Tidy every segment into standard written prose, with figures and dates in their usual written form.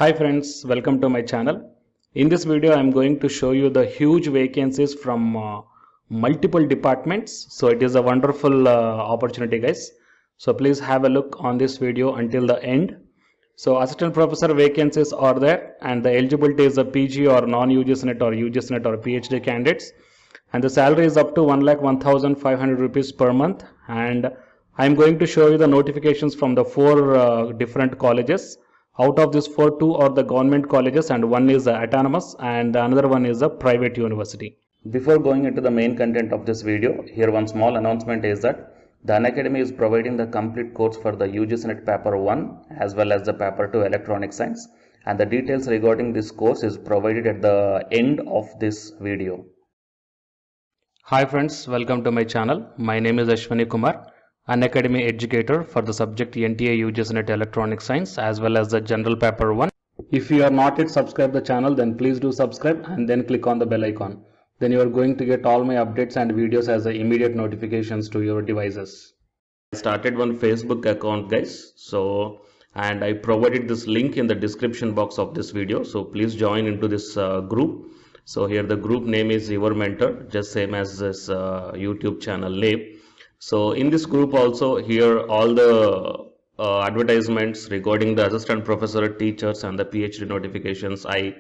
Hi friends, welcome to my channel. In this video, I am going to show you the huge vacancies from multiple departments. So it is a wonderful opportunity, guys. So please have a look on this video until the end. So assistant professor vacancies are there, and the eligibility is a PG or non-UGC NET or UGC NET or PhD candidates. And the salary is up to 1,01,500 rupees per month. And I am going to show you the notifications from the four different colleges. Out of these four, two are the government colleges and one is autonomous and another one is a private university. Before going into the main content of this video, here one small announcement is that the Unacademy is providing the complete course for the UGC NET paper 1 as well as the paper 2 electronic science, and the details regarding this course is provided at the end of this video. Hi friends, welcome to my channel. My name is Ashwani Kumar, Unacademy educator for the subject NTA UGC NET Electronic Science as well as the General Paper 1. If you are not yet subscribed the channel, then please do subscribe and then click on the bell icon. Then you are going to get all my updates and videos as immediate notifications to your devices. I started one Facebook account, guys. And I provided this link in the description box of this video. So please join into this group. So here the group name is Your Mentor, just same as this YouTube channel name. So in this group also, here all the advertisements regarding the assistant professor, teachers and the PhD notifications I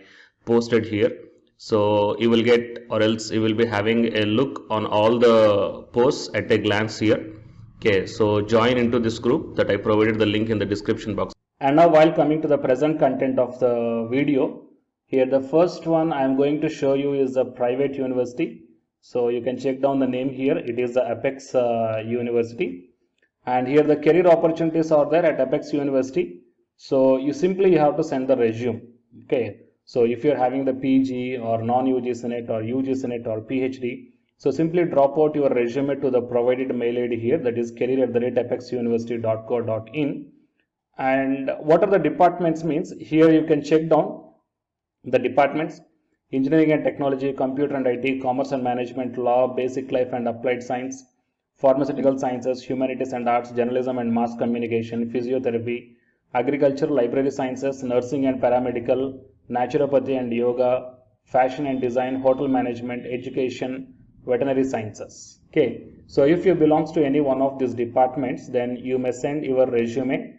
posted here. So you will get, or else you will be having a look on all the posts at a glance here. Okay, so join into this group that I provided the link in the description box. And now while coming to the present content of the video, here the first one I am going to show you is a private university. So you can check down the name here. It is the Apex University. And here the career opportunities are there at Apex University. So you simply have to send the resume. Okay. So if you're having the PG or non-UGC NET or UGC NET or PhD, so simply drop out your resume to the provided mail ID here, that is career@apexuniversity.co.in. And what are the departments means, here you can check down the departments: engineering and technology, computer and IT, commerce and management, law, basic life and applied science, pharmaceutical sciences, humanities and arts, journalism and mass communication, physiotherapy, agriculture, library sciences, nursing and paramedical, naturopathy and yoga, fashion and design, hotel management, education, veterinary sciences. Okay, so if you belongs to any one of these departments, then you may send your resume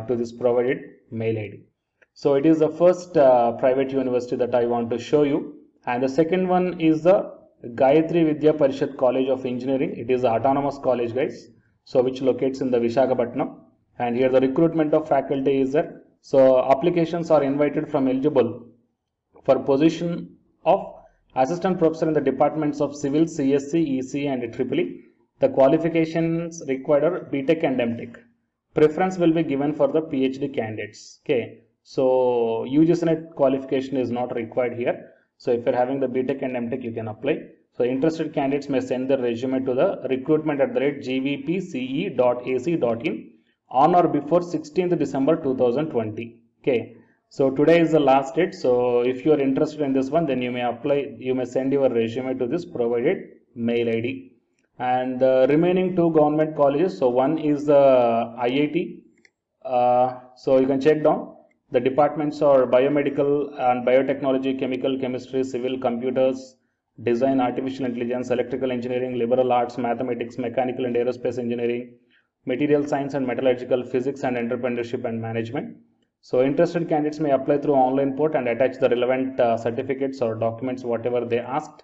to this provided mail ID. So it is the first private university that I want to show you, and the second one is the Gayatri Vidya Parishad College of Engineering. It is an autonomous college, guys, so which locates in the Visakhapatnam, and here the recruitment of faculty is there. So applications are invited from eligible for position of assistant professor in the departments of civil, CSC, EC and EEE. The qualifications required are BTech and MTech. Preference will be given for the PhD candidates. Okay, so UGC NET qualification is not required here. So if you're having the BTech and MTech, you can apply. So interested candidates may send their resume to the recruitment@gvpce.ac.in on or before 16th December 2020. Okay, so today is the last date. So if you are interested in this one, then you may apply, you may send your resume to this provided mail ID. And the remaining two government colleges, so one is the IIT. So you can check down. The departments are biomedical and biotechnology, chemical, chemistry, civil, computers, design, artificial intelligence, electrical engineering, liberal arts, mathematics, mechanical and aerospace engineering, material science and metallurgical, physics and entrepreneurship and management. So interested candidates may apply through online port and attach the relevant certificates or documents, whatever they asked.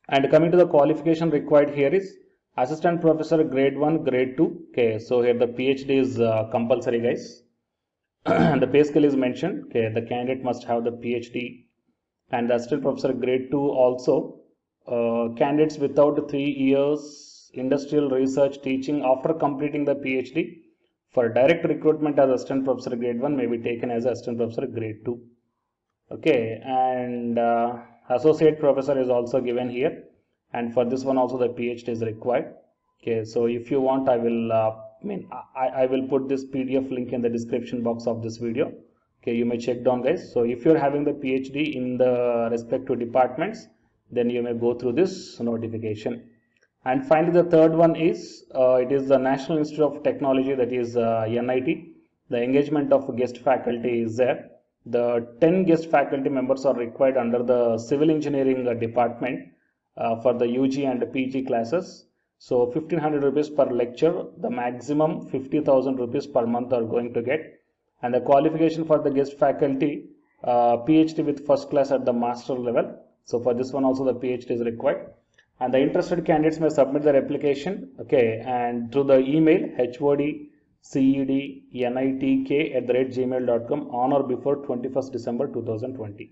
And coming to the qualification required here is assistant professor grade 1, grade 2. Okay, so here the PhD is compulsory, guys. And the pay scale is mentioned. Okay, the candidate must have the PhD, and the assistant professor grade 2 also. Candidates without 3 years industrial research teaching after completing the PhD for direct recruitment as assistant professor grade 1 may be taken as assistant professor grade 2. Okay, and associate professor is also given here, and for this one also the PhD is required. Okay, so if you want, I will I will put this PDF link in the description box of this video. Okay, you may check down, guys. So if you're having the PhD in the respective departments, then you may go through this notification. And finally, the third one is it is the National Institute of Technology, that is NIT. The engagement of guest faculty is there. the 10 guest faculty members are required under the civil engineering department for the UG and PG classes. So 1500 rupees per lecture, the maximum 50,000 rupees per month are going to get. And the qualification for the guest faculty, PhD with first class at the master level. So for this one also the PhD is required. And the interested candidates may submit their application, okay, and through the email hodcednitk@gmail.com on or before 21st December 2020.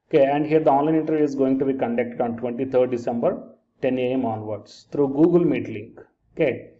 Okay, and here the online interview is going to be conducted on 23rd December 10 a.m. onwards through Google Meet link. Okay,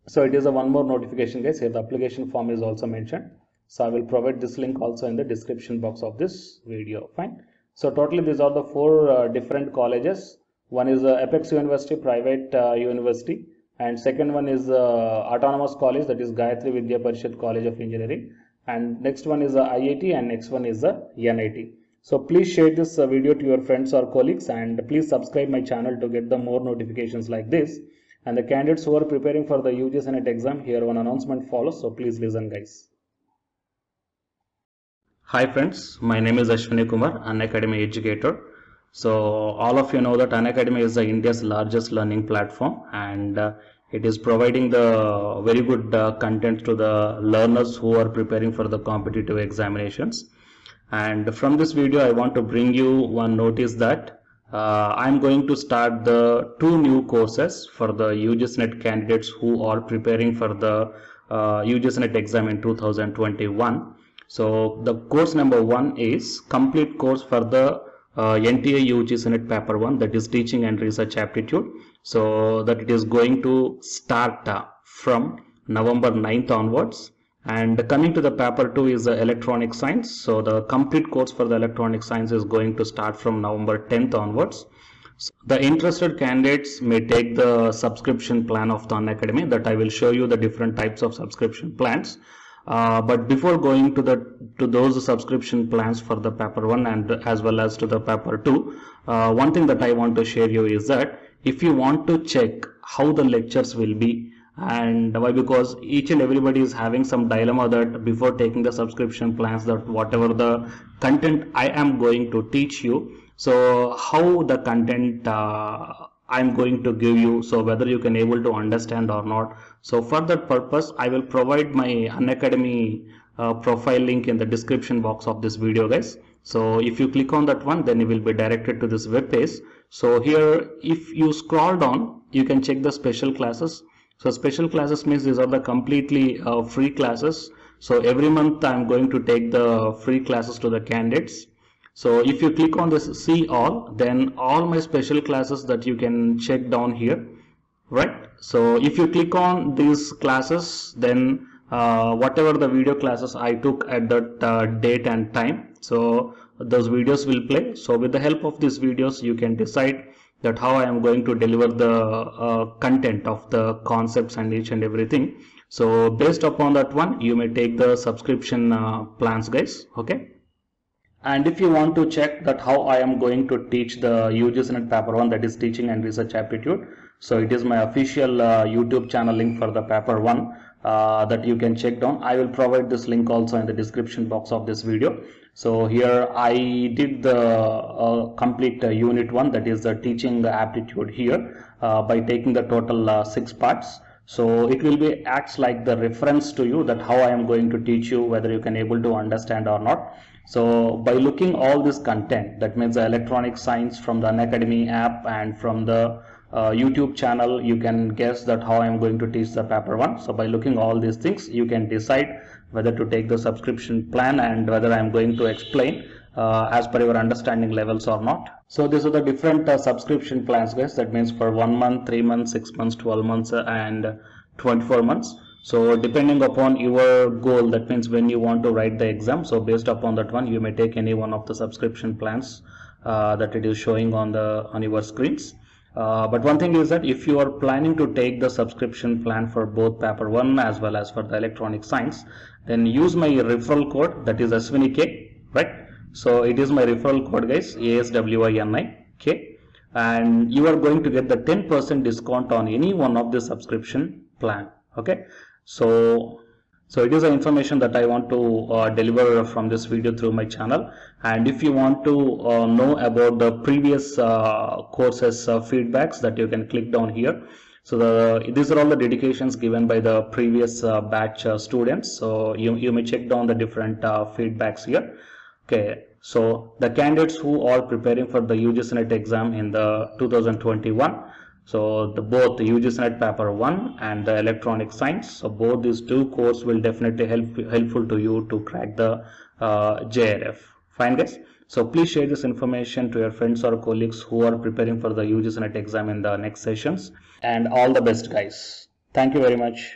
so it is a one more notification, guys. Here the application form is also mentioned. So I will provide this link also in the description box of this video. Fine. So totally these are the four different colleges. One is Apex University, private university, and second one is autonomous college, that is Gayatri Vidya Parishad College of Engineering, and next one is IIT, and next one is NIT. So please share this video to your friends or colleagues, and please subscribe my channel to get the more notifications like this. And the candidates who are preparing for the UGC NET exam, here one announcement follows, so please listen, guys. Hi friends, my name is Ashwini Kumar, Unacademy educator. So all of you know that Unacademy is India's largest learning platform, and it is providing the very good content to the learners who are preparing for the competitive examinations. And from this video I want to bring you one notice that I'm going to start the two new courses for the UGC NET candidates who are preparing for the UGC NET exam in 2021. So the course number 1 is complete course for the NTA UGC NET paper 1, that is teaching and research aptitude. So that it is going to start from November 9th onwards. And coming to the paper 2 is electronic science. So the complete course for the electronic science is going to start from November 10th onwards. So the interested candidates may take the subscription plan of the Unacademy, that I will show you the different types of subscription plans. But before going to those subscription plans for the paper 1 and as well as to the paper 2, one thing that I want to share you is that if you want to check how the lectures will be, and why, because each and everybody is having some dilemma that before taking the subscription plans, that whatever the content I am going to teach you, so how the content I'm going to give you, so whether you can able to understand or not. So for that purpose I will provide my Unacademy profile link in the description box of this video, guys. So if you click on that one, then you will be directed to this web page. So here if you scroll down, you can check the special classes. So special classes means these are the completely free classes. So every month I am going to take the free classes to the candidates. So if you click on this see all, then all my special classes that you can check down here, right? So if you click on these classes, then whatever the video classes I took at that date and time, so those videos will play. So with the help of these videos you can decide that how I am going to deliver the content of the concepts and each and everything. So based upon that one, you may take the subscription plans, guys. Okay. And if you want to check that how I am going to teach the UGC NET paper 1, that is teaching and research aptitude, so it is my official YouTube channel link for the paper 1 that you can check down. I will provide this link also in the description box of this video. So here I did the complete unit 1, that is the teaching aptitude here by taking the total 6 parts. So it will be acts like the reference to you that how I am going to teach you, whether you can able to understand or not. So by looking all this content, that means the electronic science from the Unacademy app and from the YouTube channel, you can guess that how I am going to teach the paper 1. So by looking all these things, you can decide whether to take the subscription plan and whether I am going to explain as per your understanding levels or not. So these are the different subscription plans, guys. That means for 1 month, 3 months, 6 months, 12 months and 24 months. So depending upon your goal, that means when you want to write the exam, so based upon that one, you may take any one of the subscription plans that it is showing on your screens. But one thing is that if you are planning to take the subscription plan for both paper 1 as well as for the electronic science, then use my referral code, that is ASWINIK, right? So it is my referral code, guys, ASWINIK, and you are going to get the 10% discount on any one of the subscription plan. Okay, so So it is the information that I want to deliver from this video through my channel. And if you want to know about the previous courses feedbacks, that you can click down here. So these are all the dedications given by the previous batch students. So you may check down the different feedbacks here. Okay, so the candidates who are preparing for the UGC NET exam in the 2021, so both the UGC NET paper 1 and the electronic science, so both these two courses will definitely helpful to you to crack the JRF. Fine guys, so please share this information to your friends or colleagues who are preparing for the UGC NET exam in the next sessions, and all the best guys. Thank you very much.